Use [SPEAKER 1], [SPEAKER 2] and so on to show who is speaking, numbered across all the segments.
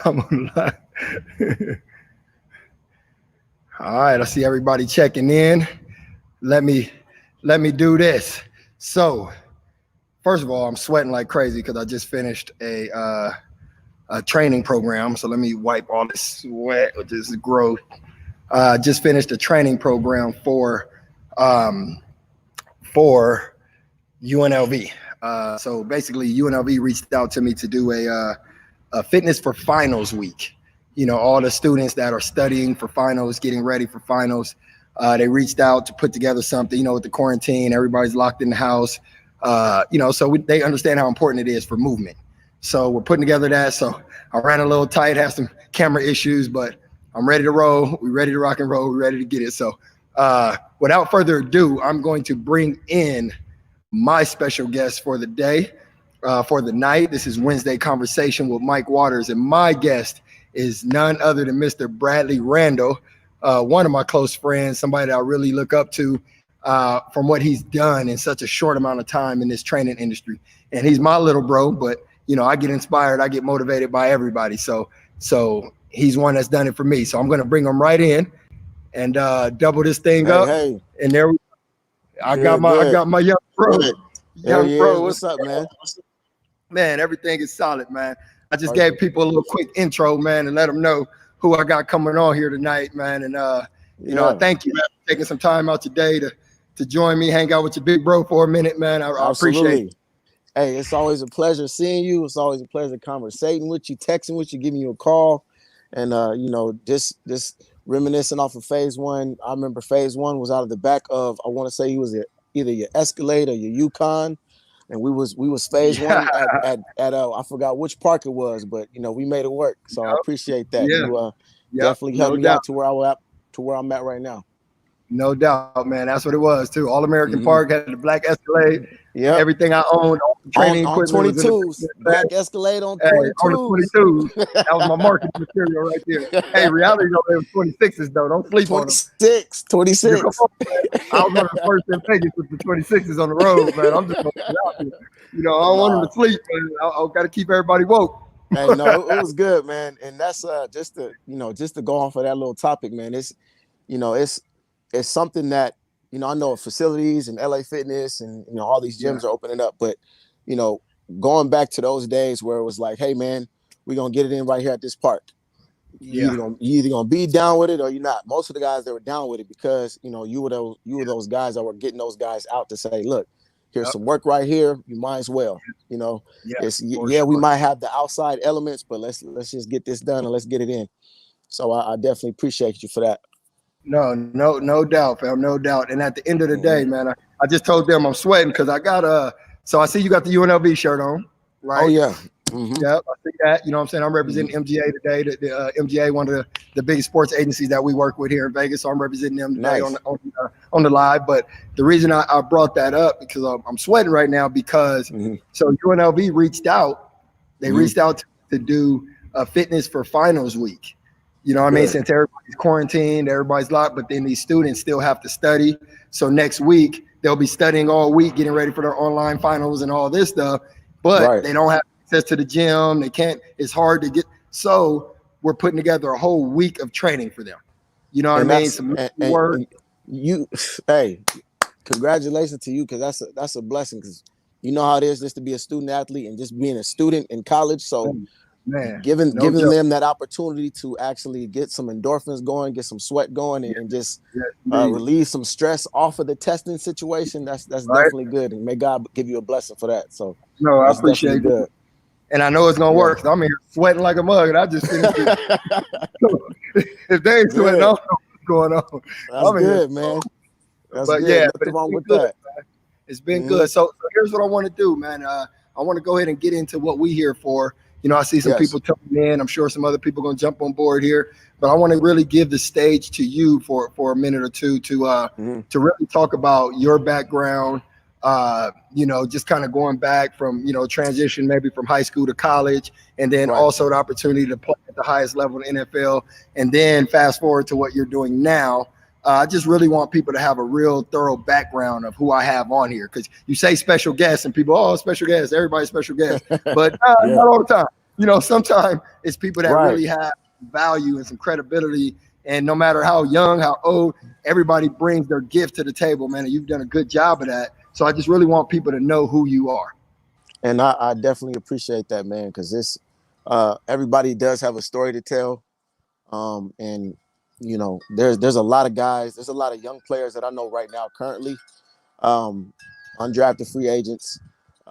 [SPEAKER 1] I'm on live. All right, I see everybody checking in. Let me let me do this. So, first of all, I'm sweating like crazy because I just finished a training program. So let me wipe all this sweat or this growth. Just finished a training program um, for UNLV. So basically, UNLV reached out to me to do a fitness for finals week. You know, all the students that are studying for finals, getting ready for finals, they reached out to put together something. You know, with the quarantine, everybody's locked in the house. They understand how important it is for movement. So we're putting together that. So I ran a little tight, had some camera issues, but I'm ready to roll. We're ready to rock and roll. We're ready to get it. So without further ado, I'm going to bring in my special guest for the day, for the night. This is Wednesday Conversation with Mike Waters, and my guest is none other than Mr. Bradley Randle, one of my close friends, somebody that I really look up to from what he's done in such a short amount of time in this training industry. And he's my little bro, but you know, I get inspired, I get motivated by everybody. So he's one that's done it for me. So I'm going to bring him right in and double this thing up.
[SPEAKER 2] Hey.
[SPEAKER 1] And there we go. I got my young bro.
[SPEAKER 2] Young bro, what's up, man?
[SPEAKER 1] Man, everything is solid, man. I just gave people a little quick intro, man, and let them know who I got coming on here tonight, man. And you know, thank you, man, for taking some time out today to join me, hang out with your big bro for a minute, man. I appreciate it.
[SPEAKER 2] Hey, it's always a pleasure seeing you. It's always a pleasure conversating with you, texting with you, giving you a call, and you know, just reminiscing off of phase one. I remember phase one was out of the back of, I want to say he was either your Escalade or your Yukon. And we was phase one at I forgot which park it was, but you know, we made it work. So I appreciate that. You definitely helped me out to where I'm at right now.
[SPEAKER 1] No doubt, man. That's what it was too. All American Park had the black Escalade.
[SPEAKER 2] Yeah,
[SPEAKER 1] everything I owned, all the training
[SPEAKER 2] on
[SPEAKER 1] equipment
[SPEAKER 2] 22s, black Escalade on 22s.
[SPEAKER 1] On the 22s. That was my marketing material right there. Hey, reality though, it was 26s though. Don't sleep on them.
[SPEAKER 2] 26.
[SPEAKER 1] I was one of the first in Vegas with the 26s on the road, man. I'm just going to out here. You know, I don't want them to sleep, man. I got to keep everybody woke.
[SPEAKER 2] Hey, no, it was good, man. And that's just to go off of that little topic, man. It's something that, you know, I know facilities and LA Fitness and, you know, all these gyms are opening up, but, you know, going back to those days where it was like, hey, man, we're going to get it in right here at this park. You either gonna be down with it or you're not. Most of the guys that were down with it because, you know, you were those guys that were getting those guys out to say, look, here's some work right here. You might as well, you know. We might have the outside elements, but let's just get this done and let's get it in. So I definitely appreciate you for that.
[SPEAKER 1] No doubt, fam, no doubt. And at the end of the day, man, I just told them I'm sweating because I got so I see you got the UNLV shirt on, right?
[SPEAKER 2] Oh yeah.
[SPEAKER 1] Yeah, I think that, you know what I'm saying? I'm representing MGA today. The MGA, one of the biggest sports agencies that we work with here in Vegas. So I'm representing them today on the live. But the reason I brought that up because I'm sweating right now because so UNLV reached out. They reached out to do a fitness for finals week. You know what I mean? Since everybody's quarantined, everybody's locked, but then these students still have to study. So next week, they'll be studying all week, getting ready for their online finals and all this stuff. But they don't have access to the gym. They can't. It's hard to get. So we're putting together a whole week of training for them. You know what I mean? Some work.
[SPEAKER 2] Hey, congratulations to you because that's a blessing because you know how it is just to be a student athlete and just being a student in college. So giving them that opportunity to actually get some endorphins going, get some sweat going, and just relieve some stress off of the testing situation. That's definitely good, and may God give you a blessing for that. So
[SPEAKER 1] I appreciate it. And I know it's gonna work. I'm here sweating like a mug, and I just finished it. If they ain't sweating, I don't know what's going on.
[SPEAKER 2] That's good, man. That's good.
[SPEAKER 1] Yeah,
[SPEAKER 2] nothing wrong with that.
[SPEAKER 1] Man. It's been good. So here's what I want to do, man. I want to go ahead and get into what we here for. You know, I see some people coming in. I'm sure some other people are gonna jump on board here, but I want to really give the stage to you for a minute or two to really talk about your background. You know, just kind of going back from, you know, transition maybe from high school to college, and then also the opportunity to play at the highest level in the NFL, and then fast forward to what you're doing now. I just really want people to have a real thorough background of who I have on here, because you say special guests and people, special guests, everybody's special guest, but not all the time. sometimes it's people that
[SPEAKER 2] Right.
[SPEAKER 1] really have value and some credibility. And no matter how young, how old, everybody brings their gift to the table, man. And you've done a good job of that. So I just really want people to know who you are.
[SPEAKER 2] And I definitely appreciate that, man, because this everybody does have a story to tell. And there's a lot of guys, there's a lot of young players that I know right now currently, undrafted free agents,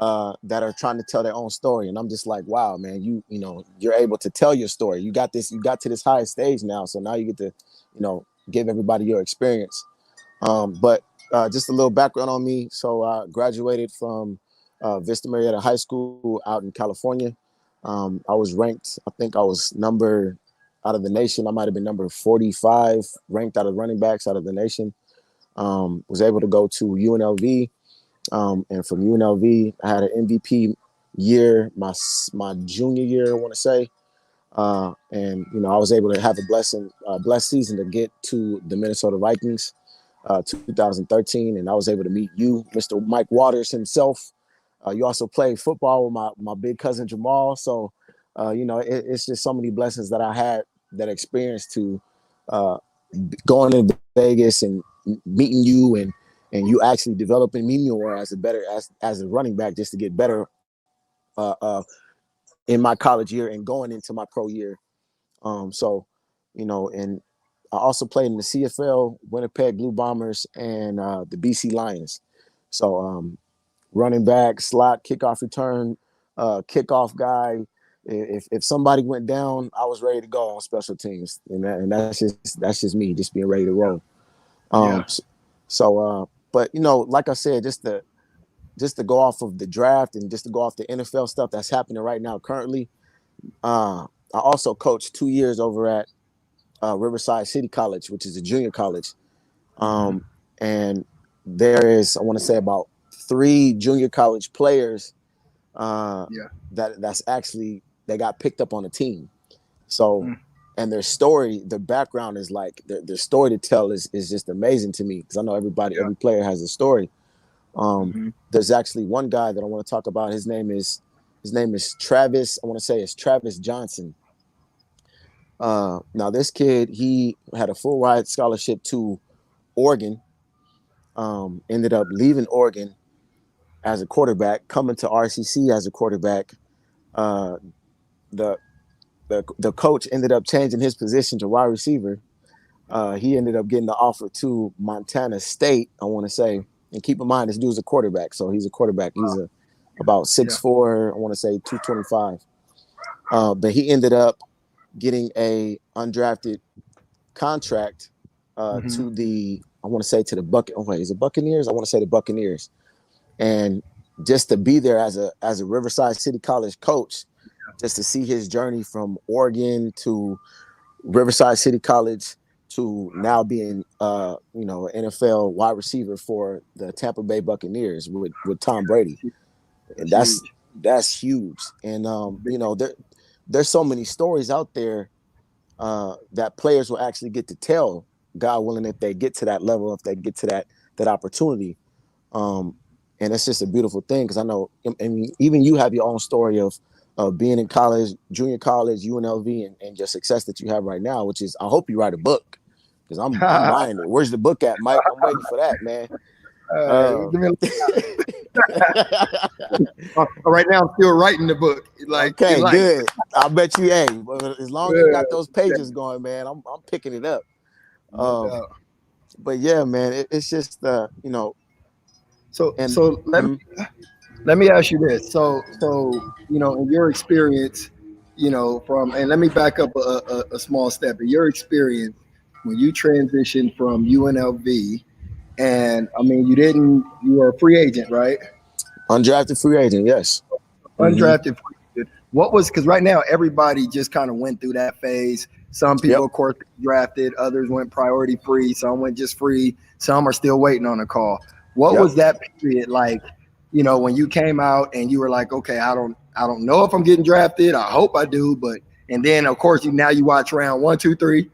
[SPEAKER 2] that are trying to tell their own story. And I'm just like, wow, man, you're able to tell your story. You got to this high stage now. So now you get to, give everybody your experience. But just a little background on me. So I graduated from Vista Marietta High School out in California. I was ranked, I think I was out of the nation. I might have been number 45 ranked out of running backs out of the nation. Was able to go to UNLV. And from UNLV, I had an MVP year, my junior year, I want to say. And I was able to have a blessed season to get to the Minnesota Vikings, 2013, and I was able to meet you, Mr. Mike Waters himself. You also played football with my big cousin Jamal. So, it's just so many blessings that I had that experience to going to Vegas and meeting you and you actually developing me more as a running back just to get better in my college year and going into my pro year. And I also played in the CFL, Winnipeg Blue Bombers, and the BC Lions. So running back, slot, kickoff return, kickoff guy. If somebody went down, I was ready to go on special teams, and that's just me, just being ready to roll.
[SPEAKER 1] Yeah.
[SPEAKER 2] But like I said, just to go off of the draft and just to go off the NFL stuff that's happening right now currently. I also coached 2 years over at Riverside City College, which is a junior college. And there is, I want to say, about 3 junior college players that's actually, they got picked up on a team. So, and their story, their background is like, their story to tell is just amazing to me, because I know every player has a story. There's actually one guy that I want to talk about. His name is Travis. I want to say it's Travis Johnson. Now this kid, he had a full ride scholarship to Oregon. Ended up leaving Oregon as a quarterback, coming to RCC as a quarterback. The coach ended up changing his position to wide receiver. He ended up getting the offer to Montana State, I want to say. And keep in mind, this dude's a quarterback, so he's a quarterback. He's about 6'4", I want to say 225. But he ended up getting a undrafted contract to the, I want to say to the is it Buccaneers? I want to say the Buccaneers. And just to be there as a Riverside City College coach, just to see his journey from Oregon to Riverside City College to now being an NFL wide receiver for the Tampa Bay Buccaneers with Tom Brady. And that's huge. And there's so many stories out there that players will actually get to tell, God willing, if they get to that level, if they get to that opportunity. And it's just a beautiful thing, because I know, I mean, even you have your own story of being in college, junior college, UNLV, and your success that you have right now, which is, I hope you write a book, because I'm buying it. Where's the book at, Mike? I'm waiting for that, man.
[SPEAKER 1] Right now, I'm still writing the book.
[SPEAKER 2] Okay, good. I bet you, as long as you got those pages going, man, I'm picking it up. But yeah, man, it's just
[SPEAKER 1] So let me ask you this. So in your experience, and let me back up a small step. In your experience, when you transitioned from UNLV, and I mean, you were a free agent, right?
[SPEAKER 2] Undrafted free agent, yes.
[SPEAKER 1] Undrafted free agent. What was, because right now everybody just kind of went through that phase. Some people, of course, drafted. Others went priority free. Some went just free. Some are still waiting on a call. What was that period like? When you came out and you were like, okay, I don't know if I'm getting drafted. I hope I do, but and then of course you watch round 1, 2, 3,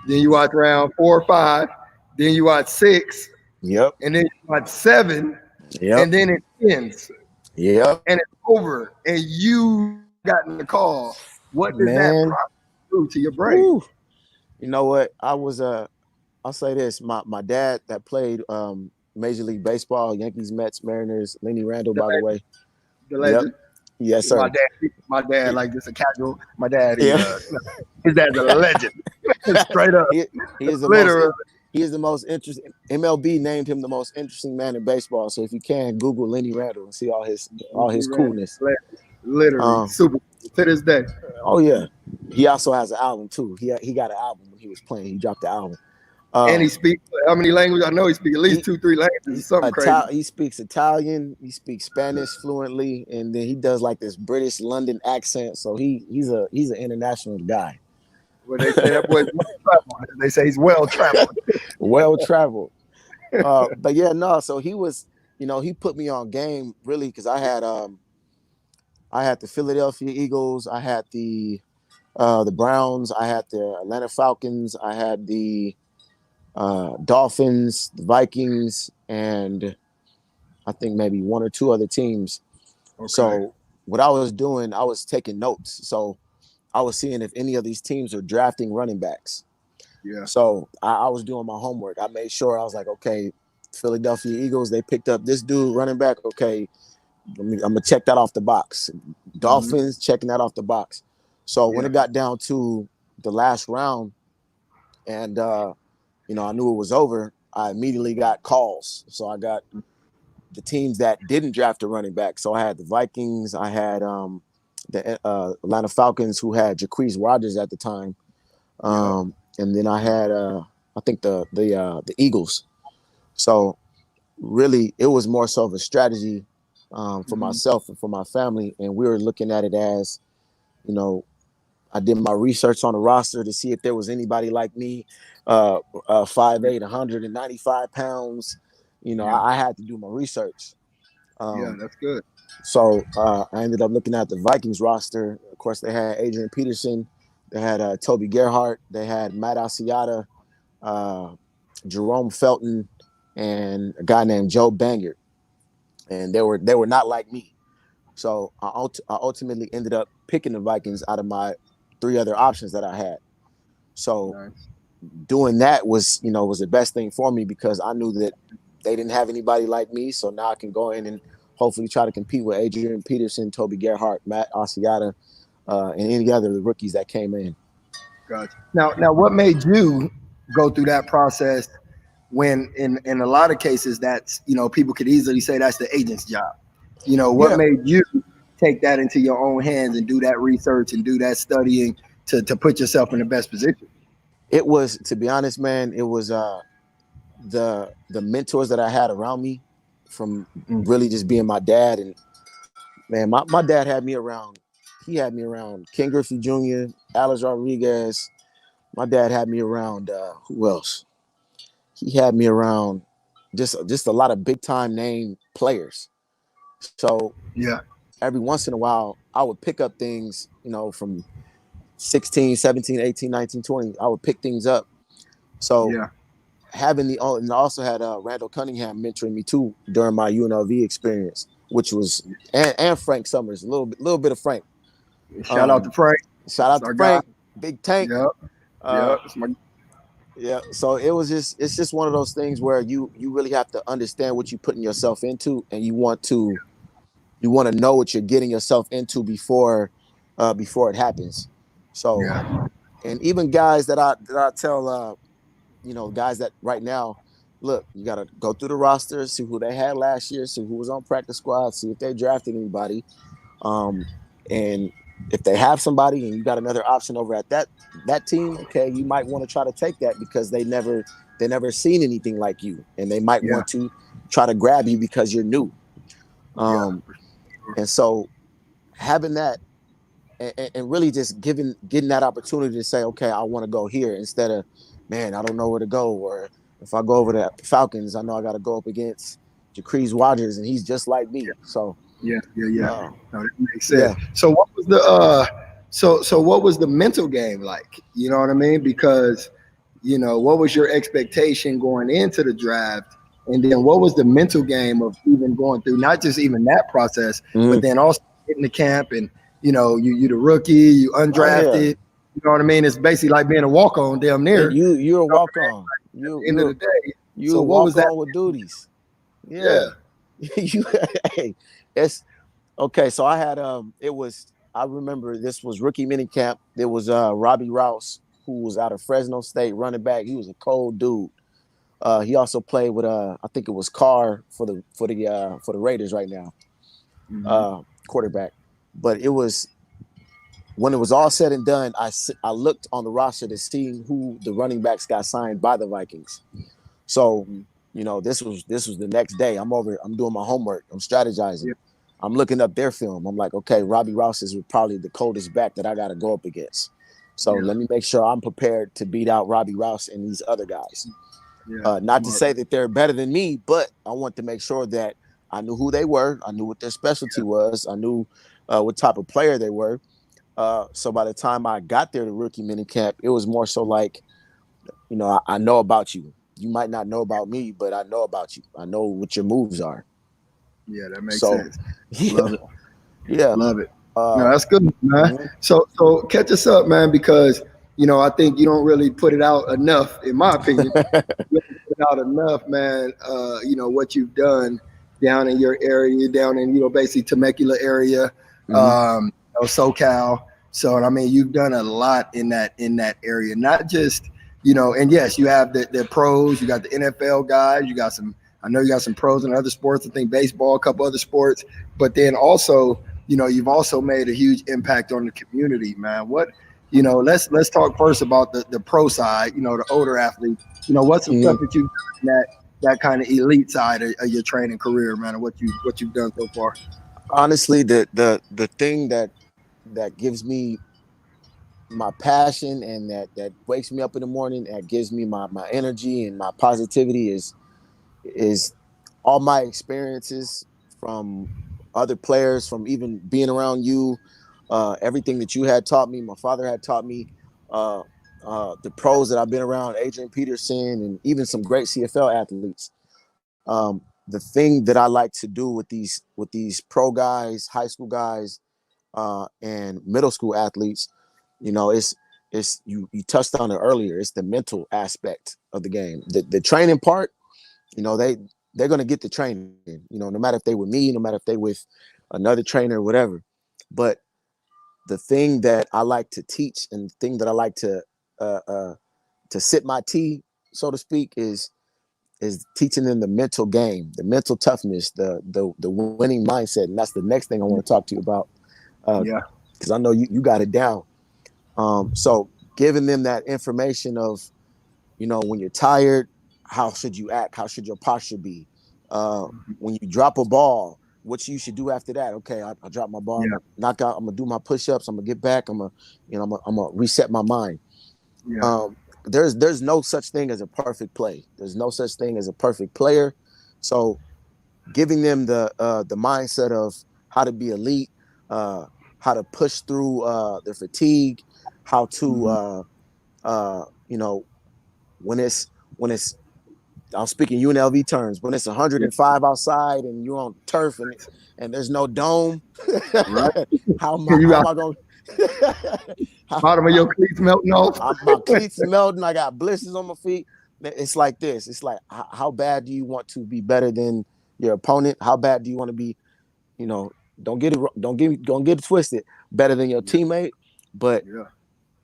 [SPEAKER 1] then you watch round 4 or 5, then you watch 6, and then you watch 7, and then it ends, and it's over, and you gotten the call, what does that
[SPEAKER 2] Man,
[SPEAKER 1] process do to your brain?
[SPEAKER 2] woo. You know what? I'll say this. My dad that played Major League Baseball, Yankees, Mets, Mariners, Lenny Randle,
[SPEAKER 1] The
[SPEAKER 2] by the way.
[SPEAKER 1] the
[SPEAKER 2] Yep.
[SPEAKER 1] legend.
[SPEAKER 2] Yes,
[SPEAKER 1] My
[SPEAKER 2] sir.
[SPEAKER 1] dad, my dad, like just a casual. My dad,
[SPEAKER 2] Yeah.
[SPEAKER 1] his dad's a legend, straight up,
[SPEAKER 2] he, he is the most
[SPEAKER 1] literally.
[SPEAKER 2] he is the most interesting. MLB named him the most interesting man in baseball. So if you can Google Lenny Randle and see all his coolness.
[SPEAKER 1] Literally
[SPEAKER 2] Um,
[SPEAKER 1] super to this day.
[SPEAKER 2] oh yeah. He also has an album too. He got an album when he was playing. He dropped the album.
[SPEAKER 1] And he speaks how many languages? I know he speaks at least
[SPEAKER 2] He
[SPEAKER 1] 2-3 languages. Something crazy.
[SPEAKER 2] He speaks Italian, he speaks Spanish fluently, and then he does like this British London accent. So he's an international guy.
[SPEAKER 1] Well, they say that boy's well traveled. They say he's well traveled.
[SPEAKER 2] Well traveled. But yeah, no. So he was, he put me on game really because I had the Philadelphia Eagles, I had the Browns, I had the Atlanta Falcons, I had the Dolphins, the Vikings, and I think maybe one or two other teams.
[SPEAKER 1] Okay.
[SPEAKER 2] So what I was doing, I was taking notes. So I was seeing if any of these teams are drafting running backs.
[SPEAKER 1] Yeah.
[SPEAKER 2] So I was doing my homework. I made sure I was like, okay, Philadelphia Eagles, they picked up this dude running back. Okay, I'm gonna check that off the box. Dolphins, checking that off the box. So when it got down to the last round, and I knew it was over, I immediately got calls. So I got the teams that didn't draft a running back. So I had the Vikings, I had the Atlanta Falcons, who had Jacquizz Rodgers at the time, and then I had I think the Eagles. So really, it was more so of a strategy for myself and for my family, and we were looking at it as, I did my research on the roster to see if there was anybody like me, 5'8", 195 pounds. I had to do my research.
[SPEAKER 1] That's good.
[SPEAKER 2] So I ended up looking at the Vikings roster. Of course, they had Adrian Peterson, they had Toby Gerhart, they had Matt Asiata, Jerome Felton, and a guy named Joe Banyard. And they were not like me. So I ultimately ended up picking the Vikings out of my 3 other options that I had. So doing that was the best thing for me because I knew that they didn't have anybody like me. So now I can go in and hopefully try to compete with Adrian Peterson, Toby Gerhart, Matt Asiata, and any other rookies that came in.
[SPEAKER 1] Gotcha. Now, what made you go through that process when, in a lot of cases, that's people could easily say that's the agent's job. What made you take that into your own hands and do that research and do that studying to put yourself in the best position?
[SPEAKER 2] It was, to be honest, man, it was the mentors that I had around me from really just being my dad. And man, my dad had me around. He had me around Ken Griffey Jr., Alex Rodriguez. My dad had me around who else? He had me around just a lot of big time name players. So every once in a while, I would pick up things, from 16, 17, 18, 19, 20. I would pick things up. So having and I also had Randall Cunningham mentoring me too during my UNLV experience, which was and Frank Summers, a little bit of Frank.
[SPEAKER 1] Shout out to Frank.
[SPEAKER 2] Shout out to Frank, Big Tank. Yeah. So it's just one of those things where you really have to understand what you're putting yourself into, and you want to know what you're getting yourself into before it happens. So, and even guys that I tell, guys that right now, look, you got to go through the roster, see who they had last year, see who was on practice squad, see if they drafted anybody. And if they have somebody and you got another option over at that team, okay, you might want to try to take that because they never seen anything like you, and they might want to try to grab you because you're new. And so having that and really just getting that opportunity to say, okay, I want to go here instead of, man, I don't know where to go. Or if I go over to Falcons, I know I got to go up against Jacquizz Rodgers, and he's just like me. So
[SPEAKER 1] no, that makes sense. So what was the so what was the mental game like? You know what I mean? Because what was your expectation going into the draft, and then what was the mental game of even going through not just even that process, but then also getting the camp and you the rookie, you
[SPEAKER 2] Oh yeah.
[SPEAKER 1] undrafted. You know what I mean? It's basically like being a walk on, damn near.
[SPEAKER 2] You're a
[SPEAKER 1] You know
[SPEAKER 2] walk
[SPEAKER 1] what I mean?
[SPEAKER 2] on.
[SPEAKER 1] At the end of the day.
[SPEAKER 2] You
[SPEAKER 1] So
[SPEAKER 2] a
[SPEAKER 1] what was
[SPEAKER 2] walk
[SPEAKER 1] that?
[SPEAKER 2] on with duties.
[SPEAKER 1] Yeah.
[SPEAKER 2] Yeah. you hey, it's okay. So I had I remember this was rookie mini camp. There was Robbie Rouse, who was out of Fresno State, running back. He was a cold dude. He also played with I think it was Carr for the Raiders right now,
[SPEAKER 1] Mm-hmm.
[SPEAKER 2] quarterback. But it was when it was all said and done, I looked on the roster to see who the running backs got signed by the Vikings. So, this was the next day. I'm doing my homework. I'm strategizing.
[SPEAKER 1] Yeah.
[SPEAKER 2] I'm looking up their film. I'm like, okay, Robbie Rouse is probably the coldest back that I got to go up against. So
[SPEAKER 1] Yeah.
[SPEAKER 2] let me make sure I'm prepared to beat out Robbie Rouse and these other guys.
[SPEAKER 1] Yeah.
[SPEAKER 2] Not to
[SPEAKER 1] Smart.
[SPEAKER 2] say that they're better than me, but I want to make sure that I knew who they were. I knew what their specialty was. I knew what type of player they were. So by the time I got there to rookie minicamp, it was more so like, I know about you. You might not know about me, but I know about you. I know what your moves are.
[SPEAKER 1] Yeah, that makes
[SPEAKER 2] So,
[SPEAKER 1] sense.
[SPEAKER 2] yeah,
[SPEAKER 1] Love it.
[SPEAKER 2] yeah.
[SPEAKER 1] Love it. No,
[SPEAKER 2] Uh,
[SPEAKER 1] that's good, man.
[SPEAKER 2] mhm.
[SPEAKER 1] So catch us up, man, because I think you don't really put it out enough, in my opinion. You don't put it out enough, man. What you've done down in your area, down in basically Temecula area,
[SPEAKER 2] Mhm.
[SPEAKER 1] SoCal. So I mean, you've done a lot in that area, not just and yes, you have the pros, you got the NFL guys, you got some. I know you got some pros in other sports. I think baseball, a couple other sports, but then also you've also made a huge impact on the community, man. Let's talk first about the pro side, the older athletes. What's some stuff
[SPEAKER 2] Mhm.
[SPEAKER 1] that you've done in that kind of elite side of your training career, man, and what you've done so far?
[SPEAKER 2] Honestly, the thing that gives me my passion and that wakes me up in the morning, that gives me my energy and my positivity is all my experiences from other players, from even being around you, everything that you had taught me, my father had taught me, uh, the pros that I've been around, Adrian Peterson, and even some great CFL athletes. The thing that I like to do with these pro guys, high school guys, and middle school athletes, it's you touched on it earlier. It's the mental aspect of the game. The training part, they're gonna get the training. No matter if they with me, no matter if they with another trainer or whatever. But the thing that I like to teach and the thing that I like uh, uh, to sip my tea, so to speak, is teaching them the mental game, the mental toughness, the winning mindset, and that's the next thing I want to talk to you about,
[SPEAKER 1] Yeah,
[SPEAKER 2] because I know you got it down. So giving them that information of, when you're tired, how should you act? How should your posture be? When you drop a ball, what you should do after that? Okay, I drop my ball. I'm
[SPEAKER 1] yeah,
[SPEAKER 2] gonna knock out. I'm gonna do my push-ups. I'm gonna get back. I'm gonna reset my mind.
[SPEAKER 1] yeah,
[SPEAKER 2] Um, there's no such thing as a perfect play. There's no such thing as a perfect player. So giving them the mindset of how to be elite, uh, how to push through their fatigue, how to
[SPEAKER 1] hmm
[SPEAKER 2] uh, you know when it's I'm speaking UNLV terms, when it's
[SPEAKER 1] yeah.
[SPEAKER 2] 105 outside and you're on turf and there's no dome.
[SPEAKER 1] Right.
[SPEAKER 2] how am I,
[SPEAKER 1] You
[SPEAKER 2] how am
[SPEAKER 1] got
[SPEAKER 2] I going?
[SPEAKER 1] bottom of your cleats melting off.
[SPEAKER 2] My cleats melting. I got blisters on my feet. It's like this. It's like, how bad do you want to be better than your opponent? How bad do you want to be? You know, don't get it twisted. Better than your
[SPEAKER 1] Yeah,
[SPEAKER 2] teammate, but
[SPEAKER 1] yeah,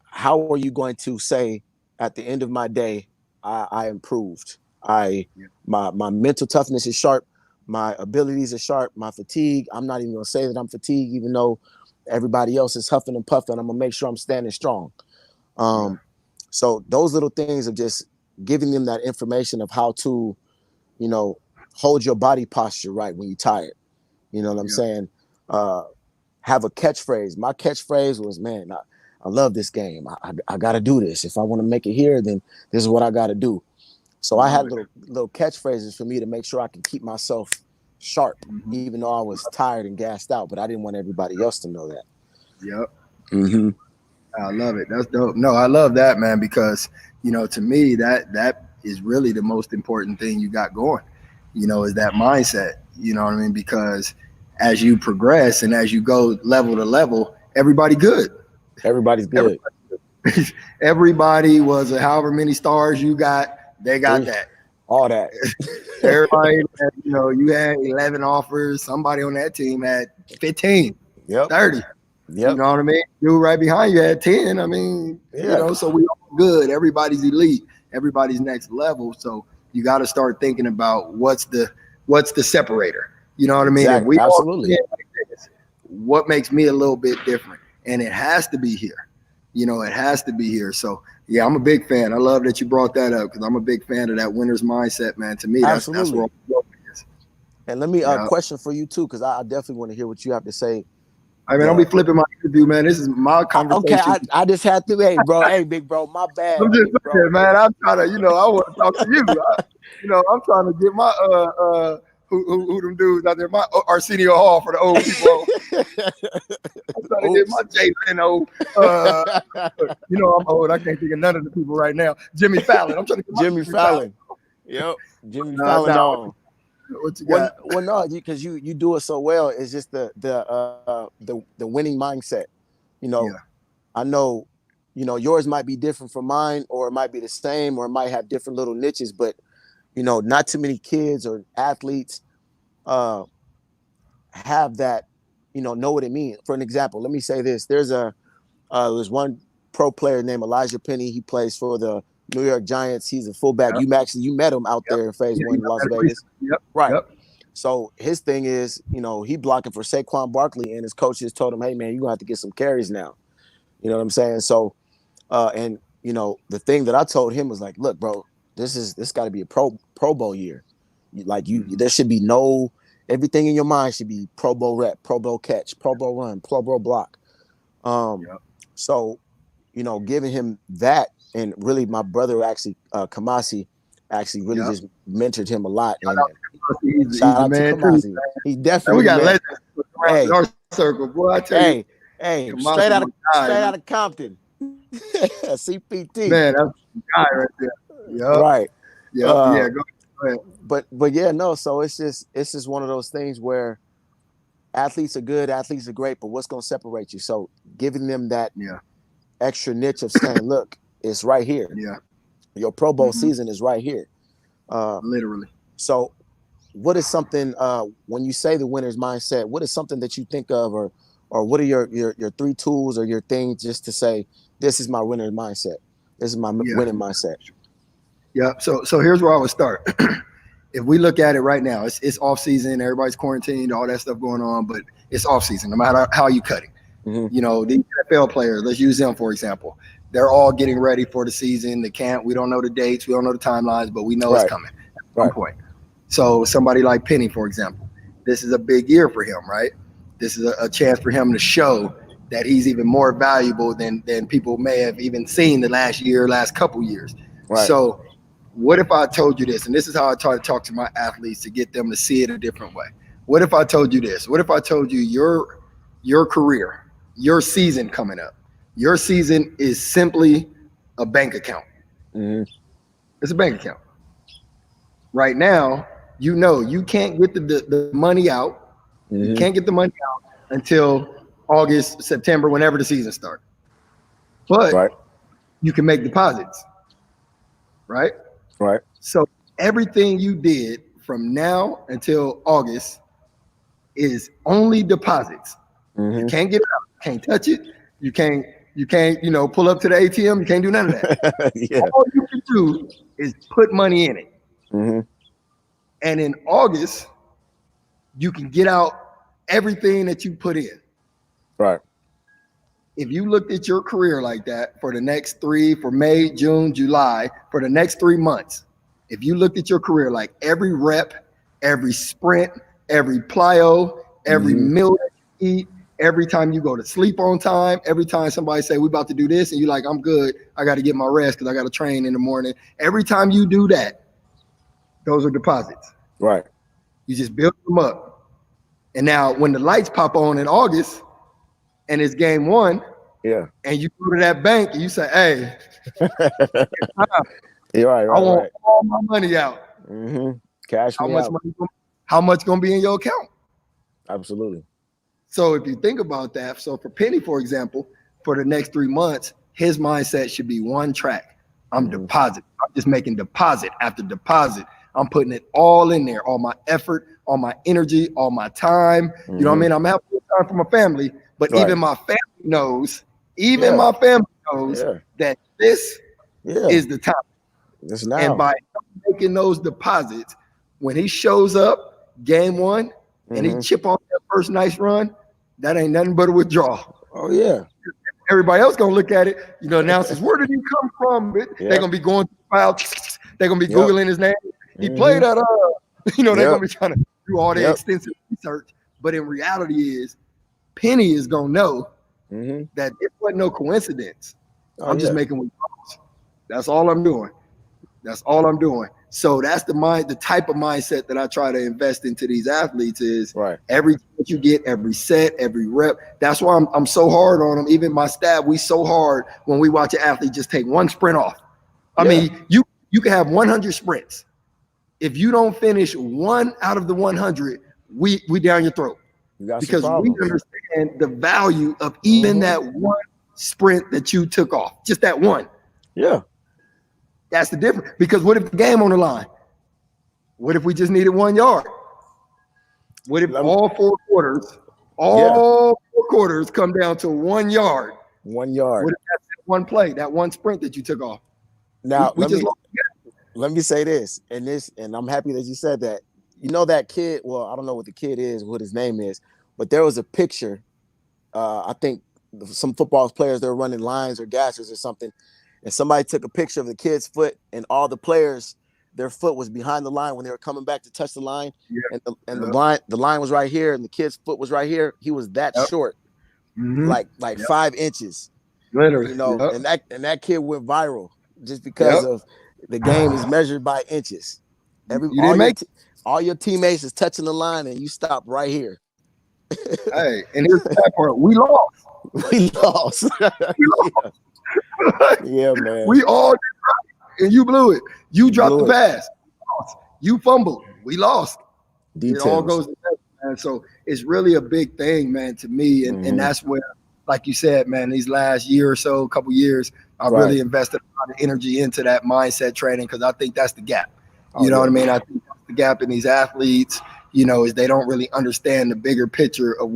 [SPEAKER 2] how are you going to say at the end of my day, I improved?
[SPEAKER 1] yeah,
[SPEAKER 2] My mental toughness is sharp. My abilities are sharp. My fatigue, I'm not even gonna say that I'm fatigued, even though everybody else is huffing and puffing. I'm gonna make sure I'm standing strong.
[SPEAKER 1] yeah,
[SPEAKER 2] Um, so those little things of just giving them that information of how to, you know, hold your body posture right when you're tired. You know what I'm
[SPEAKER 1] yeah,
[SPEAKER 2] saying? Uh, have a catchphrase. My catchphrase was, man, I love this game. I got to do this. If I want to make it here, then this is what I got to do. So I
[SPEAKER 1] love
[SPEAKER 2] had
[SPEAKER 1] it.
[SPEAKER 2] little catchphrases for me to make sure I can keep myself sharp,
[SPEAKER 1] Hmm.
[SPEAKER 2] even though I was tired and gassed out. But I didn't want everybody else to know that.
[SPEAKER 1] Yep.
[SPEAKER 2] Mm-hmm.
[SPEAKER 1] I love it. That's dope. No, I love that, man, because to me that is really the most important thing you got going. Is that mindset. You know what I mean? Because as you progress and as you go level to level, everybody good.
[SPEAKER 2] Everybody's good.
[SPEAKER 1] Everybody was however many stars you got, they got
[SPEAKER 2] 3,
[SPEAKER 1] that.
[SPEAKER 2] all that.
[SPEAKER 1] Everybody, you had 11 offers. Somebody on that team had 15,
[SPEAKER 2] Yep.
[SPEAKER 1] 30.
[SPEAKER 2] Yep.
[SPEAKER 1] You know what I mean? You right behind you had 10. I mean, so we all good. Everybody's elite. Everybody's next level. So you got to start thinking about what's the separator. You know what I mean?
[SPEAKER 2] Exactly.
[SPEAKER 1] If we
[SPEAKER 2] Absolutely.
[SPEAKER 1] all like this, what makes me a little bit different? And it has to be here. It has to be here. So yeah, I'm a big fan. I love that you brought that up because I'm a big fan of that winner's mindset, man. To me, that's where all is.
[SPEAKER 2] And let me question for you too, because I definitely want to hear what you have to say.
[SPEAKER 1] I mean, don't be flipping my interview, man. This is my conversation.
[SPEAKER 2] Okay, I just had to. Hey, bro. Hey, big bro. My bad.
[SPEAKER 1] I'm just saying, man. I'm trying to, I want to talk to you. I'm trying to get my who them dudes out there, my Arsenio Hall for the old people. I'm trying to get my Jay Leno. I'm old. I can't think of none of the people right now. Jimmy Fallon. I'm trying to get
[SPEAKER 2] Jimmy Fallon. Yep, Jimmy Fallon on.
[SPEAKER 1] What you got?
[SPEAKER 2] Well, no, because you do it so well. It's just the winning mindset. I know, yours might be different from mine, or it might be the same, or it might have different little niches. But not too many kids or athletes have that. Know what it means. For an example, let me say this: there's one pro player named Elijah Penny. He plays for the New York Giants. He's a fullback.
[SPEAKER 1] Yep.
[SPEAKER 2] You met him out there in Phase 1 in Las Vegas.
[SPEAKER 1] Yep.
[SPEAKER 2] Right.
[SPEAKER 1] Yep.
[SPEAKER 2] So his thing is, he blocking for Saquon Barkley, and his coaches told him, "Hey, man, you're gonna have to get some carries now." You know what I'm saying? So, the thing that I told him was like, "Look, bro, this got to be a Pro Bowl year. There should be everything in your mind should be Pro Bowl rep, Pro Bowl catch, Pro Bowl run, Pro Bowl block." So, giving him that, and really my brother actually, Kamasi, actually really just mentored him a lot. And shout out to Kamasi. He definitely
[SPEAKER 1] we got legends around our circle, boy. I tell you,
[SPEAKER 2] hey, straight out of Compton. CPT.
[SPEAKER 1] Man, that's the guy right there. Yep.
[SPEAKER 2] Right.
[SPEAKER 1] Yeah. Go ahead.
[SPEAKER 2] But yeah, no. So it's just one of those things where athletes are good, athletes are great, but what's going to separate you? So giving them that extra niche of saying, look, it's right here.
[SPEAKER 1] Yeah.
[SPEAKER 2] Your Pro Bowl season is right here.
[SPEAKER 1] Literally.
[SPEAKER 2] So what is something, when you say the winner's mindset, what is something that you think of, or what are your 3 tools or your things just to say, this is my winner's mindset. This is my winning mindset.
[SPEAKER 1] Yeah. So here's where I would start. If we look at it right now, it's off season, everybody's quarantined, all that stuff going on, but it's off season, no matter how you cut it. The NFL players, let's use them for example. They're all getting ready for the season. We don't know the dates, we don't know the timelines, but we know it's coming at some point. So somebody like Penny, for example, this is a big year for him, right? This is a chance for him to show that he's even more valuable than people may have even seen the last couple years. Right. So what if I told you this? And this is how I try to talk to my athletes to get them to see it a different way. What if I told you this? What if I told you your career, your season coming up, your season is simply a bank account. It's a bank account. Right now, you can't get the money out. You can't get the money out until August, September, whenever the season starts. But you can make deposits. Right?
[SPEAKER 2] Right.
[SPEAKER 1] So everything you did from now until August is only deposits. You can't get it out. You can't touch it. You can't, pull up to the ATM. You can't do none of that. All you can do is put money in it. And in August, you can get out everything that you put in.
[SPEAKER 2] Right.
[SPEAKER 1] If you looked at your career like that for the next for May, June, July, for the next 3 months, if you looked at your career like every rep, every sprint, every plyo, every meal that you eat, every time you go to sleep on time, every time somebody say, we're about to do this, and you're like, I'm good, I got to get my rest because I got to train in the morning. Every time you do that, those are deposits.
[SPEAKER 2] Right.
[SPEAKER 1] You just build them up. And now when the lights pop on in August and it's game 1, and you go to that bank and you say, hey, I want all my money out.
[SPEAKER 2] Cash me out.
[SPEAKER 1] How much going to be in your account?
[SPEAKER 2] Absolutely.
[SPEAKER 1] So if you think about that, so for Penny, for example, for the next 3 months, his mindset should be one track. I'm deposit. I'm just making deposit after deposit. I'm putting it all in there, all my effort, all my energy, all my time. You know what I mean? I'm having time for my family, but even my family knows, that this is the time.
[SPEAKER 2] It's now.
[SPEAKER 1] And by making those deposits, when he shows up game 1 and he chip on that first nice run, that ain't nothing but a withdrawal.
[SPEAKER 2] Oh yeah.
[SPEAKER 1] Everybody else gonna look at it. You know, announcers, where did he come from? They're gonna be going to the file. They're gonna be googling his name. He played at you know, they're gonna be trying to do all the extensive research. But in reality, is Penny is gonna know that it wasn't no coincidence. I'm just making withdrawals. That's all I'm doing. That's all I'm doing. So that's the type of mindset that I try to invest into these athletes is every chance you get, every set, every rep. That's why I'm so hard on them. Even my staff, we so hard when we watch an athlete just take one sprint off. I mean, you can have 100 sprints. If you don't finish 1 out of the 100, we down your throat. Because we understand the value of even that one sprint that you took off. Just that one.
[SPEAKER 2] Yeah.
[SPEAKER 1] That's the difference. Because what if the game on the line? What if we just needed 1 yard? What if all four quarters come down to 1 yard?
[SPEAKER 2] 1 yard.
[SPEAKER 1] What if that's one play, that one sprint that you took off?
[SPEAKER 2] Now let me say this, and I'm happy that you said that. You know that kid, well, I don't know what the kid is, what his name is, but there was a picture. I think some football players, they're running lines or gashes or something. And somebody took a picture of the kid's foot, and all the players, their foot was behind the line when they were coming back to touch the line. And the line was right here, and the kid's foot was right here. He was that short, like 5 inches.
[SPEAKER 1] Literally,
[SPEAKER 2] you know, and that kid went viral just because of the game is measured by inches. All your teammates is touching the line, and you stop right here.
[SPEAKER 1] Hey, and here's that part: we lost.
[SPEAKER 2] We lost. Yeah, man.
[SPEAKER 1] We all did right, and you blew it. You dropped the pass. You fumbled. We lost.
[SPEAKER 2] Details.
[SPEAKER 1] It all goes together, man. So it's really a big thing, man, to me. And that's where, like you said, man, these last year or so, couple years, I really invested a lot of energy into that mindset training because I think that's the gap. You know what I mean? I think that's the gap in these athletes, you know, is they don't really understand the bigger picture of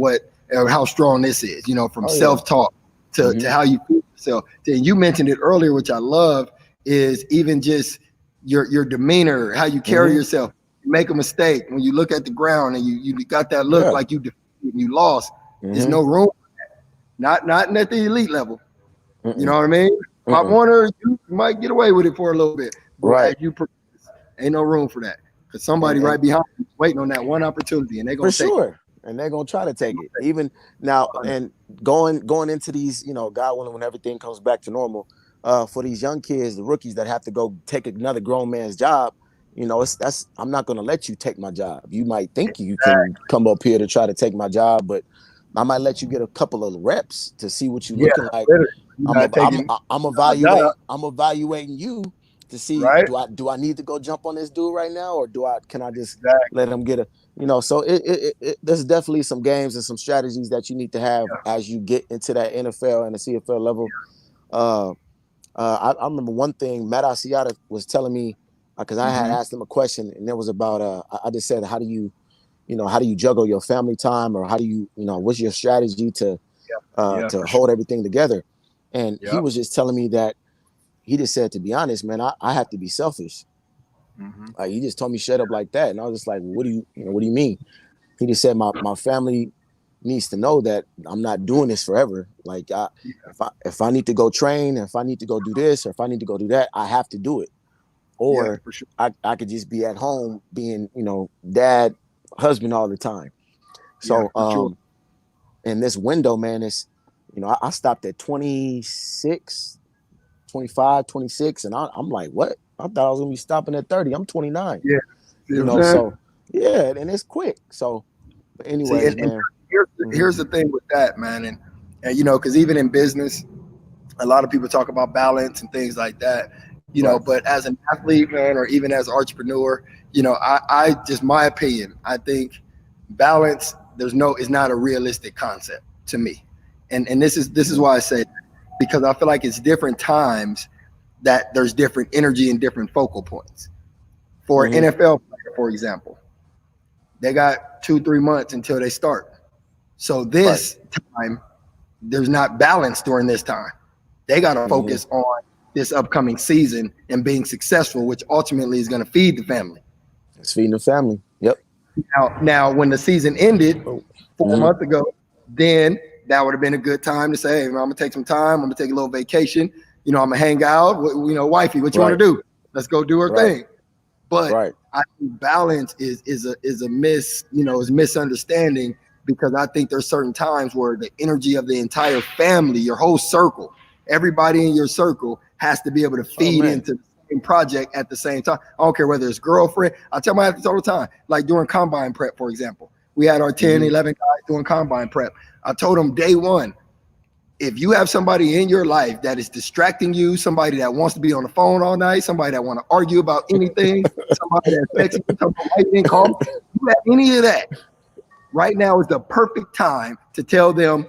[SPEAKER 1] how strong this is, you know, from self-talk to how you feel yourself. And you mentioned it earlier, which I love, is even just your demeanor, how you carry yourself. You make a mistake when you look at the ground and you got that look like you defeated and you lost. There's no room for that. Not at the elite level. You know what I mean? Pop Warner, you might get away with it for a little bit. But you ain't no room for that. Because somebody right behind you waiting on that one opportunity, and they're gonna take it.
[SPEAKER 2] And they're gonna try to take it. Even now, and going into these, you know, God willing, when everything comes back to normal, for these young kids, the rookies that have to go take another grown man's job, you know, I'm not gonna let you take my job. You might think you can come up here to try to take my job, but I might let you get a couple of reps to see what you're looking like. I'm evaluating you to see do I need to go jump on this dude right now, or can I just let him get a, you know? So there's definitely some games and some strategies that you need to have as you get into that NFL and the CFL level. I remember one thing Matt Asiata was telling me, because I had asked him a question, and it was about I just said, how do you juggle your family time, or how do you what's your strategy to hold everything together? And he was just telling me that he just said, to be honest, man, I have to be selfish. Like, he just told me straight up like that, and I was just like, what do you mean? He just said, my family needs to know that I'm not doing this forever. Like, if I need to go train, if I need to go do this, or if I need to go do that, I have to do it. Or I could just be at home being, dad, husband all the time. So in this window, man, it's, I stopped at 26, 25, 26, and I'm like, what? I thought I was gonna be stopping at 30. I'm 29.
[SPEAKER 1] Yeah.
[SPEAKER 2] So and it's quick. So anyways, man.
[SPEAKER 1] Here's the thing with that, man, and because even in business, a lot of people talk about balance and things like that. But as an athlete, man, or even as an entrepreneur, I just, my opinion, I think balance it's not a realistic concept to me. And this is why I say that, because I feel like it's different times that there's different energy and different focal points. For an NFL player, for example, they got 2-3 months until they start. So this time, there's not balance during this time. They got to focus on this upcoming season and being successful, which ultimately is going to feed the family.
[SPEAKER 2] It's feeding the family. Yep.
[SPEAKER 1] Now, when the season ended 4 months ago, then that would have been a good time to say, hey, I'm going to take some time. I'm going to take a little vacation. I'm going to hang out. Wifey, what you want to do? Let's go do our thing. But I think balance is a misunderstanding, because I think there's certain times where the energy of the entire family, your whole circle, everybody in your circle has to be able to feed into the same project at the same time. I don't care whether it's girlfriend. I tell my athletes all the time, like during combine prep, for example, we had our 10, 11 guys doing combine prep. I told them day one, if you have somebody in your life that is distracting you, somebody that wants to be on the phone all night, somebody that want to argue about anything, somebody that's texting, you have any of that, right now is the perfect time to tell them,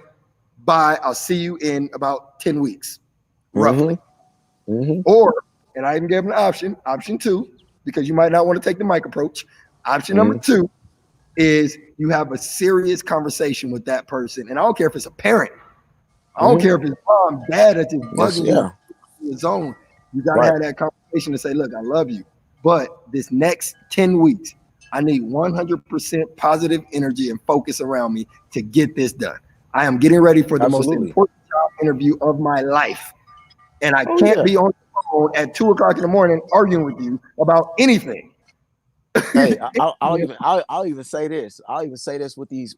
[SPEAKER 1] bye, I'll see you in about 10 weeks, roughly. Or, and I even gave them an option 2, because you might not want to take the mic approach. Option number 2 is you have a serious conversation with that person. And I don't care if it's a parent. I don't care if it's mom, dad that's just bugging you in the zone. You got to have that conversation to say, look, I love you, but this next 10 weeks, I need 100% positive energy and focus around me to get this done. I am getting ready for the most important job interview of my life. And I can't be on the phone at 2:00 in the morning arguing with you about anything.
[SPEAKER 2] Hey, I'll even say this. I'll even say this with these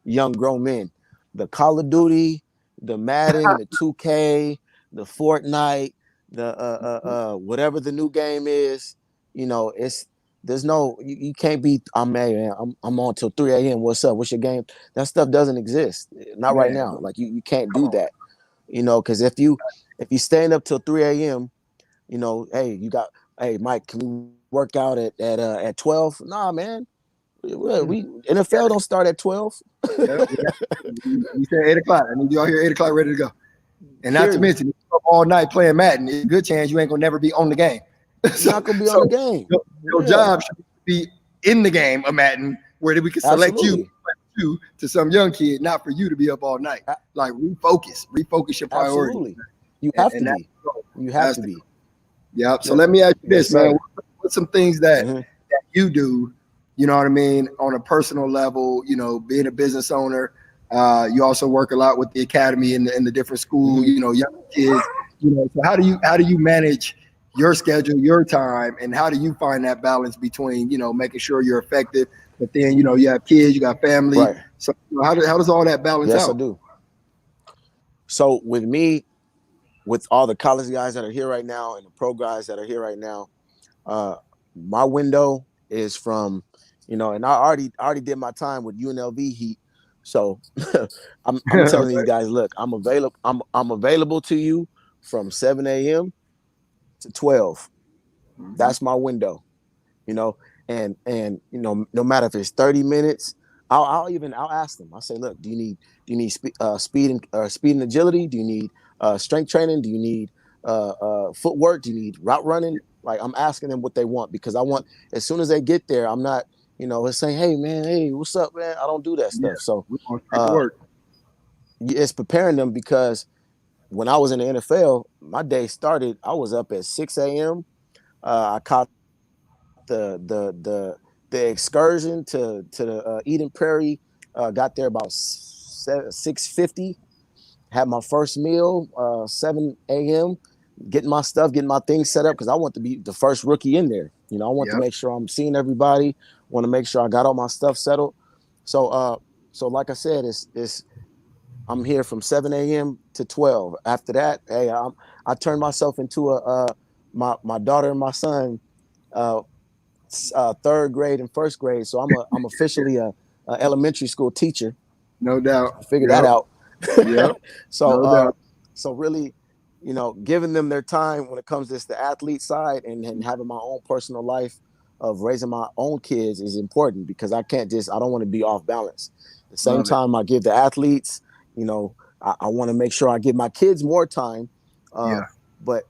[SPEAKER 2] young grown men. The Call of Duty, the Madden, the 2K, the Fortnite, the whatever the new game is, there's no, you can't be, I'm on till 3 a.m. What's up? What's your game? That stuff doesn't exist. Not right now. Like you can't do that. Because if you stand up till 3 a.m., hey, Mike, can we work out at 12? Nah, man. We NFL don't start at 12.
[SPEAKER 1] You said 8 o'clock. I need you all here 8 o'clock ready to go. And not to mention, you're up all night playing Madden. It's a good chance you ain't gonna never be on the game.
[SPEAKER 2] You're not gonna be on the game.
[SPEAKER 1] Your job should be in the game of Madden, where we can select you to some young kid, not for you to be up all night. Like refocus your priorities.
[SPEAKER 2] Absolutely. You have to be. You have to be.
[SPEAKER 1] Yeah. So let me ask you this, man. What's some things that you do? You know what I mean? On a personal level, being a business owner, you also work a lot with the academy and the different schools, young kids, so how do you manage your schedule, your time, and how do you find that balance between, making sure you're effective, but then, you have kids, you got family. Right. So how does all that balance out?
[SPEAKER 2] Yes, I do. So with me, with all the college guys that are here right now and the pro guys that are here right now, my window is from, and I already did my time with UNLV Heat. So I'm telling these guys, look, I'm available to you from 7 a.m. to 12. That's my window, and no matter if it's 30 minutes, I'll ask them. I'll say, look, do you need speed and agility? Do you need strength training? Do you need footwork? Do you need route running? Like, I'm asking them what they want, because I want, as soon as they get there, I'm not, it's saying, hey man, hey, what's up, man? I don't do that stuff. So it's preparing them, because when I was in the NFL, my day started, I was up at 6 a.m. I caught the excursion to the Eden Prairie, got there about 6:50, had my first meal 7 a.m., getting my things set up, because I want to be the first rookie in there. I want to make sure I'm seeing everybody, want to make sure I got all my stuff settled. So like I said, it's I'm here from 7 a.m. to 12. After that, hey, I turned myself into my daughter and my son, third grade and first grade. So I'm officially a elementary school teacher.
[SPEAKER 1] No doubt.
[SPEAKER 2] I figured that out. So
[SPEAKER 1] no doubt.
[SPEAKER 2] So really, giving them their time when it comes to the athlete side, and having my own personal life, of raising my own kids is important, because I don't want to be off balance. At the same
[SPEAKER 1] Love it.
[SPEAKER 2] time, I give the athletes, I want to make sure I give my kids more time.
[SPEAKER 1] Yeah.
[SPEAKER 2] But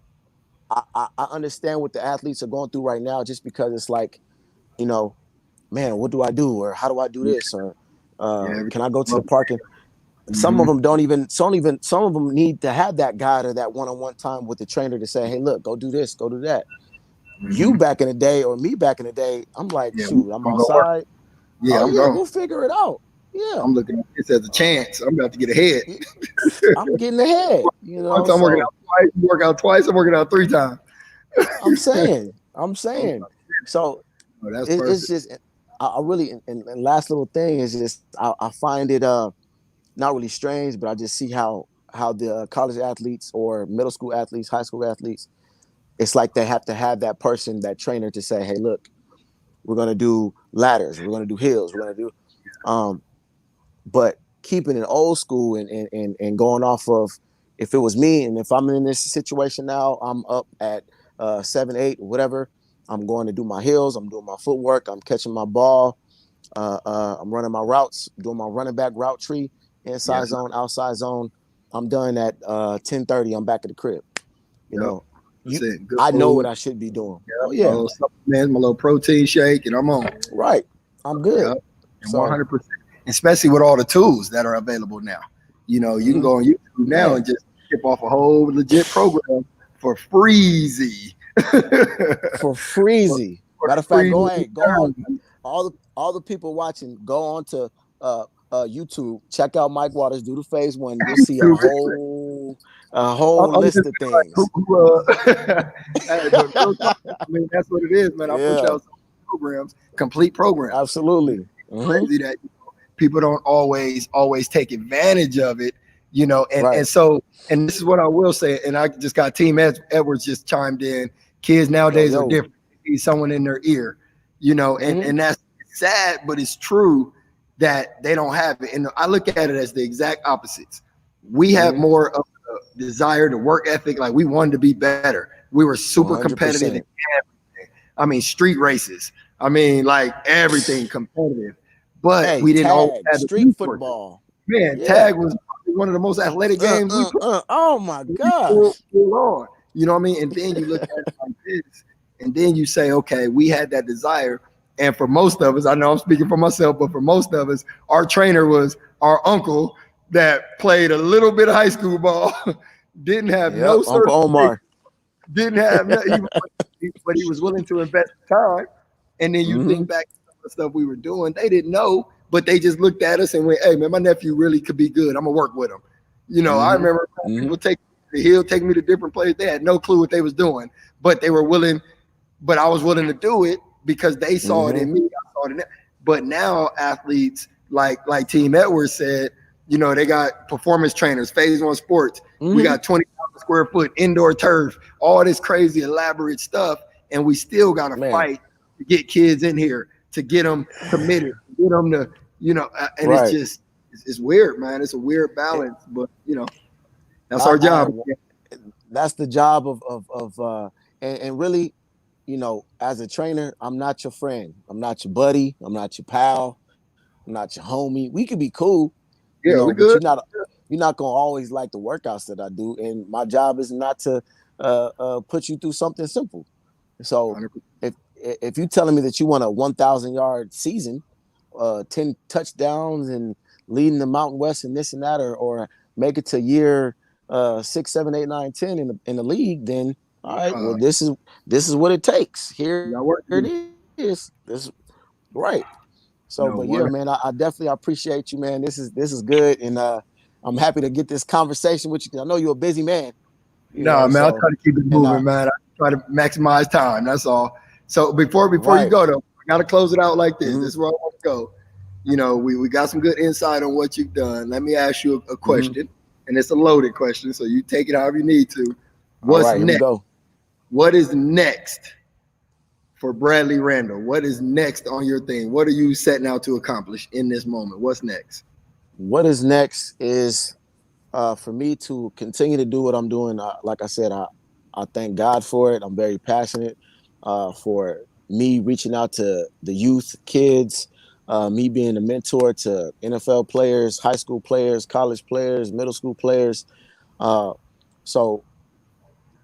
[SPEAKER 2] I understand what the athletes are going through right now, just because it's like, you know, man, what do I do? Or how do I do
[SPEAKER 1] Yeah.
[SPEAKER 2] this? Or
[SPEAKER 1] Yeah.
[SPEAKER 2] can I go to the park? And some of
[SPEAKER 1] Mm-hmm.
[SPEAKER 2] them don't even, some of them need to have that guide or that one-on-one time with the trainer to say, hey, look, go do this, go do that. You
[SPEAKER 1] Mm-hmm.
[SPEAKER 2] back in the day, or me back in the day, I'm like,
[SPEAKER 1] Yeah.
[SPEAKER 2] shoot, I'm
[SPEAKER 1] I'm gonna work.
[SPEAKER 2] outside.
[SPEAKER 1] Yeah,
[SPEAKER 2] Oh
[SPEAKER 1] I'm
[SPEAKER 2] yeah,
[SPEAKER 1] gone.
[SPEAKER 2] we'll figure it out. Yeah.
[SPEAKER 1] I'm looking at this as a chance. I'm about to get ahead.
[SPEAKER 2] I'm getting ahead,
[SPEAKER 1] I'm working
[SPEAKER 2] so
[SPEAKER 1] out twice. You work out twice. I'm working out 3 times. I'm
[SPEAKER 2] I'm saying. So
[SPEAKER 1] oh, that's
[SPEAKER 2] it's
[SPEAKER 1] perfect.
[SPEAKER 2] just, I really, and last little thing is just, I find it not really strange, but I just see how the college athletes or middle school athletes, high school athletes, it's like they have to have that person, that trainer, to say, hey, look, we're gonna do ladders, we're gonna do hills, we're gonna do, um, but keeping it old school, and going off of, if it was me and if I'm in this situation now, I'm up at 7, 8, whatever. I'm going to do my hills. I'm doing my footwork. I'm catching my ball. I'm running my routes, doing my running back route tree, inside
[SPEAKER 1] Yes.
[SPEAKER 2] zone, outside zone. I'm done at 10:30. I'm back at the crib. You
[SPEAKER 1] Yep.
[SPEAKER 2] know,
[SPEAKER 1] That's
[SPEAKER 2] you
[SPEAKER 1] it. Good
[SPEAKER 2] I know what
[SPEAKER 1] food.
[SPEAKER 2] I should be doing.
[SPEAKER 1] Yep.
[SPEAKER 2] Oh
[SPEAKER 1] My
[SPEAKER 2] yeah,
[SPEAKER 1] little supplements, my little protein shake, and I'm on.
[SPEAKER 2] right. I'm good.
[SPEAKER 1] Yep. And
[SPEAKER 2] So,
[SPEAKER 1] 100%. Especially with all the tools that are available now. You can
[SPEAKER 2] mm-hmm,
[SPEAKER 1] go on YouTube now
[SPEAKER 2] man,
[SPEAKER 1] and just skip off a whole legit program for freezy.
[SPEAKER 2] for
[SPEAKER 1] for,
[SPEAKER 2] freezy.
[SPEAKER 1] for
[SPEAKER 2] Matter of fact,
[SPEAKER 1] free.
[SPEAKER 2] go on. All the people watching, go on to YouTube. Check out Mike Waters. Do the phase one. You'll see a
[SPEAKER 1] YouTube.
[SPEAKER 2] whole
[SPEAKER 1] I'm
[SPEAKER 2] list
[SPEAKER 1] just
[SPEAKER 2] of
[SPEAKER 1] like,
[SPEAKER 2] things.
[SPEAKER 1] hey, but real talk, I mean, that's what it is, man. I push
[SPEAKER 2] Yeah,
[SPEAKER 1] out some programs, complete programs.
[SPEAKER 2] absolutely. Mm-hmm.
[SPEAKER 1] Crazy that people don't always take advantage of it, and
[SPEAKER 2] Right.
[SPEAKER 1] and this is what I will say, and I just got Team Edwards just chimed in. Kids
[SPEAKER 2] Yo,
[SPEAKER 1] nowadays are
[SPEAKER 2] yo.
[SPEAKER 1] different. They need someone in their ear, and
[SPEAKER 2] Mm-hmm.
[SPEAKER 1] that's sad, but it's true that they don't have it. And I look at it as the exact opposites. We have
[SPEAKER 2] Mm-hmm.
[SPEAKER 1] more of a desire to work ethic, like we wanted to be better. We were super competitive in
[SPEAKER 2] 100%.
[SPEAKER 1] everything. I mean, street races. I mean, like everything competitive, but
[SPEAKER 2] Hey,
[SPEAKER 1] we didn't always
[SPEAKER 2] tag,
[SPEAKER 1] have the
[SPEAKER 2] street
[SPEAKER 1] resources.
[SPEAKER 2] football.
[SPEAKER 1] Man,
[SPEAKER 2] Yeah.
[SPEAKER 1] tag was probably one of the most athletic games
[SPEAKER 2] Oh my
[SPEAKER 1] we
[SPEAKER 2] gosh.
[SPEAKER 1] full on. You know what I mean? And then you look at it like this, and then you say, okay, we had that desire. And for most of us, I know I'm speaking for myself, but for most of us, our trainer was our uncle that played a little bit of high school ball, didn't have
[SPEAKER 2] Yep,
[SPEAKER 1] no
[SPEAKER 2] Uncle
[SPEAKER 1] certification,
[SPEAKER 2] Omar.
[SPEAKER 1] didn't have no, but he was willing to invest time. And then you
[SPEAKER 2] Mm-hmm.
[SPEAKER 1] think back to some of the stuff we were doing, they didn't know, but they just looked at us and went, hey, man, my nephew really could be good. I'm going to work with him. I
[SPEAKER 2] Mm-hmm.
[SPEAKER 1] remember
[SPEAKER 2] Mm-hmm.
[SPEAKER 1] people take me to the hill, take me to different places. They had no clue what they was doing, but they were willing, but I was willing to do it because they saw it
[SPEAKER 2] Mm-hmm.
[SPEAKER 1] in me. I saw it in them. But now athletes like Team Edwards said, they got performance trainers, phase one sports. We
[SPEAKER 2] Mm-hmm.
[SPEAKER 1] got 20,000 square foot indoor turf, all this crazy elaborate stuff, and we still got to
[SPEAKER 2] Man,
[SPEAKER 1] fight to get kids in here, to get them committed, to get them to, and it's
[SPEAKER 2] right.
[SPEAKER 1] just it's weird, man. It's a weird
[SPEAKER 2] It,
[SPEAKER 1] balance, but that's our
[SPEAKER 2] I
[SPEAKER 1] job.
[SPEAKER 2] That's the job of and really, as a trainer, I'm not your friend. I'm not your buddy. I'm not your pal. I'm not your homie. We could be cool,
[SPEAKER 1] Yeah, we
[SPEAKER 2] but
[SPEAKER 1] good.
[SPEAKER 2] you're not gonna always like the workouts that I do. And my job is not to put you through something simple. So
[SPEAKER 1] 100%.
[SPEAKER 2] if you're telling me that you want a 1,000-yard season, 10 touchdowns and leading the Mountain West and this and that, or make it to year 6, 7, 8, 9, 10 in the league, then all right, well, this is what it takes.
[SPEAKER 1] We
[SPEAKER 2] Here
[SPEAKER 1] got work to
[SPEAKER 2] it
[SPEAKER 1] do.
[SPEAKER 2] is. This right. So,
[SPEAKER 1] No,
[SPEAKER 2] but yeah,
[SPEAKER 1] one.
[SPEAKER 2] man, I definitely appreciate you, man. This is good, and I'm happy to get this conversation with you, because I know you're a busy man,
[SPEAKER 1] No, man, I
[SPEAKER 2] So,
[SPEAKER 1] try to keep it
[SPEAKER 2] and
[SPEAKER 1] moving, man. I try to maximize time. That's all. So before you
[SPEAKER 2] right.
[SPEAKER 1] go though, I gotta close it out like this.
[SPEAKER 2] Mm-hmm,
[SPEAKER 1] This is where I want to go. We got some good insight on what you've done. Let me ask you a
[SPEAKER 2] mm-hmm.
[SPEAKER 1] question, and it's a loaded question, so you take it however you need to.
[SPEAKER 2] All
[SPEAKER 1] What's
[SPEAKER 2] right, here we
[SPEAKER 1] next?
[SPEAKER 2] go.
[SPEAKER 1] What is next for Bradley Randle? What is next on your thing? What are you setting out to accomplish in this moment? What's next?
[SPEAKER 2] What is next is for me to continue to do what I'm doing. Like I said, I thank God for it. I'm very passionate for it. me reaching out to the youth, kids, me being a mentor to NFL players, high school players, college players, middle school players. So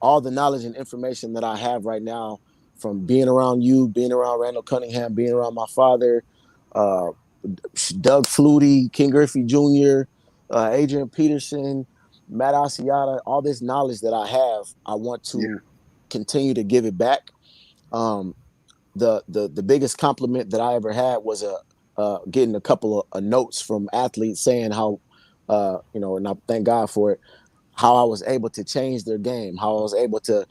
[SPEAKER 2] all the knowledge and information that I have right now from being around you, being around Randall Cunningham, being around my father, uh, Doug Flutie, King Griffey Jr., Adrian Peterson, Matt Asiata, all this knowledge that I have, I want to continue to give it back. The biggest compliment that I ever had was getting a couple of notes from athletes saying how, and I thank God for it, how I was able to change their game, how I was able to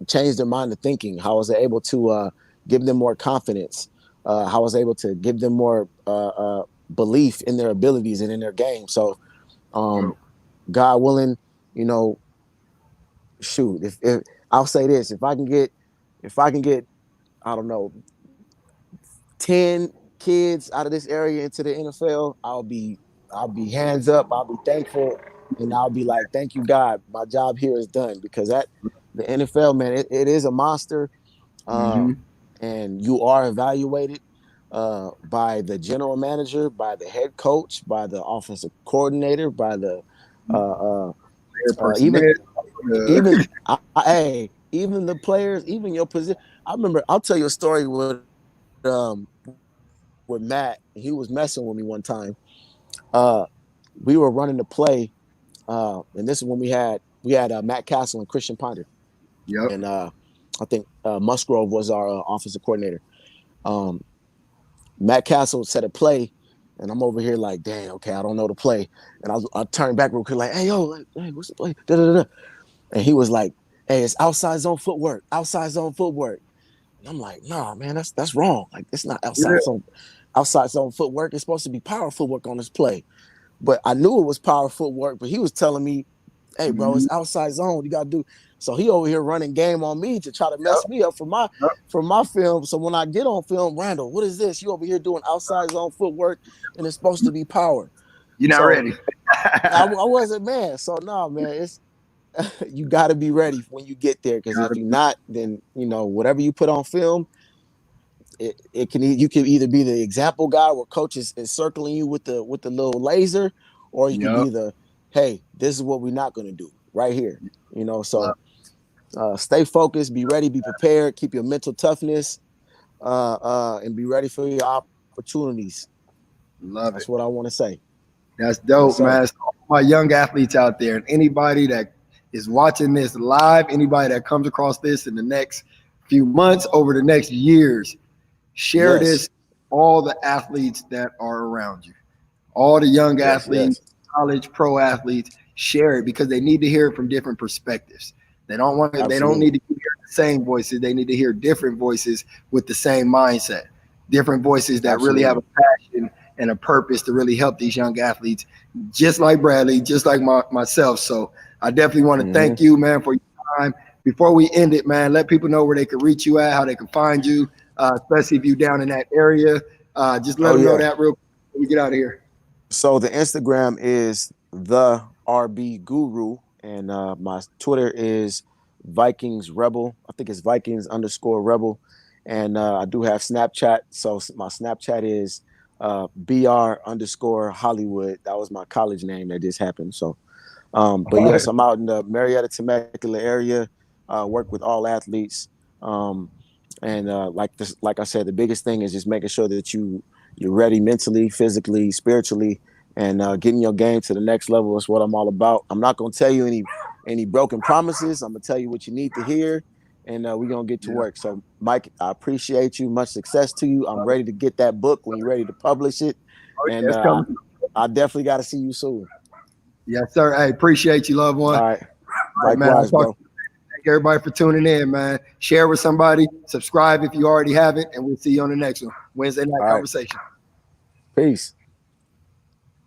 [SPEAKER 2] change their mind of thinking, how I was able to give them more confidence, how I was able to give them more belief in their abilities and in their game. So, God willing, shoot, if I'll say this, if I can get, I don't know, 10 kids out of this area into the NFL, I'll be hands up, I'll be thankful, and I'll be like, thank you, God, my job here is done. Because the NFL, man, it is a monster, and you are evaluated by the general manager, by the head coach, by the offensive coordinator, by the even the players, even your position. I remember, I'll tell you a story with Matt. He was messing with me one time. We were running the play, and this is when we had Matt Castle and Christian Ponder.
[SPEAKER 1] Yep.
[SPEAKER 2] And I think Musgrove was our offensive coordinator. Matt Castle set a play, and I'm over here like, dang, okay, I don't know the play. And I turned back real quick like, hey, what's the play? Da-da-da-da. And he was like, hey, it's outside zone footwork, outside zone footwork. And I'm like, nah, man, that's wrong. Like, it's not outside zone footwork. It's supposed to be power footwork on this play. But I knew it was power footwork, but he was telling me, hey, bro, it's outside zone. You got to do. So he over here running game on me to try to mess me up for my film. So when I get on film, Randle, what is this? You over here doing outside zone footwork, and it's supposed to be power.
[SPEAKER 1] You're not ready.
[SPEAKER 2] I wasn't, man. So no, man, it's you got to be ready when you get there, because if you're not, then whatever you put on film, you can either be the example guy where coach is circling you with the little laser, or you can be the, hey, this is what we're not going to do right here. So stay focused, be ready, be prepared, keep your mental toughness, and be ready for your opportunities. That's what I want to say.
[SPEAKER 1] That's dope, man. So all my young athletes out there, and anybody that is watching this live, anybody that comes across this in the next few months, over the next years, share this, all the athletes that are around you, all the young athletes, college, pro athletes, share it, because they need to hear it from different perspectives. They don't need to hear the same voices. They need to hear different voices with the same mindset, different voices that really have a passion and a purpose to really help these young athletes, just like Bradley, just like myself. So I definitely want to thank you, man, for your time. Before we end it, man, let people know where they can reach you at, how they can find you, especially if you're down in that area. Just let them know that real quick before we get out of here.
[SPEAKER 2] So the Instagram is the RB Guru, and my Twitter is Vikings Rebel. I think it's Vikings_Rebel. And I do have Snapchat. So my Snapchat is BR_Hollywood. That was my college name that just happened. So, but yes, I'm out in the Marietta, Temecula area. Work with all athletes. And like I said, the biggest thing is just making sure that you're ready mentally, physically, spiritually, and getting your game to the next level is what I'm all about. I'm not going to tell you any broken promises. I'm going to tell you what you need to hear, and we're going to get to work. So, Mike, I appreciate you. Much success to you. I'm ready to get that book when you're ready to publish it. And I definitely got to see you soon.
[SPEAKER 1] Yes, sir. I appreciate you, loved one.
[SPEAKER 2] All right. Likewise, bro.
[SPEAKER 1] Thank everybody for tuning in, man. Share with somebody. Subscribe if you already haven't, and we'll see you on the next one. Wednesday night conversation.
[SPEAKER 2] Peace.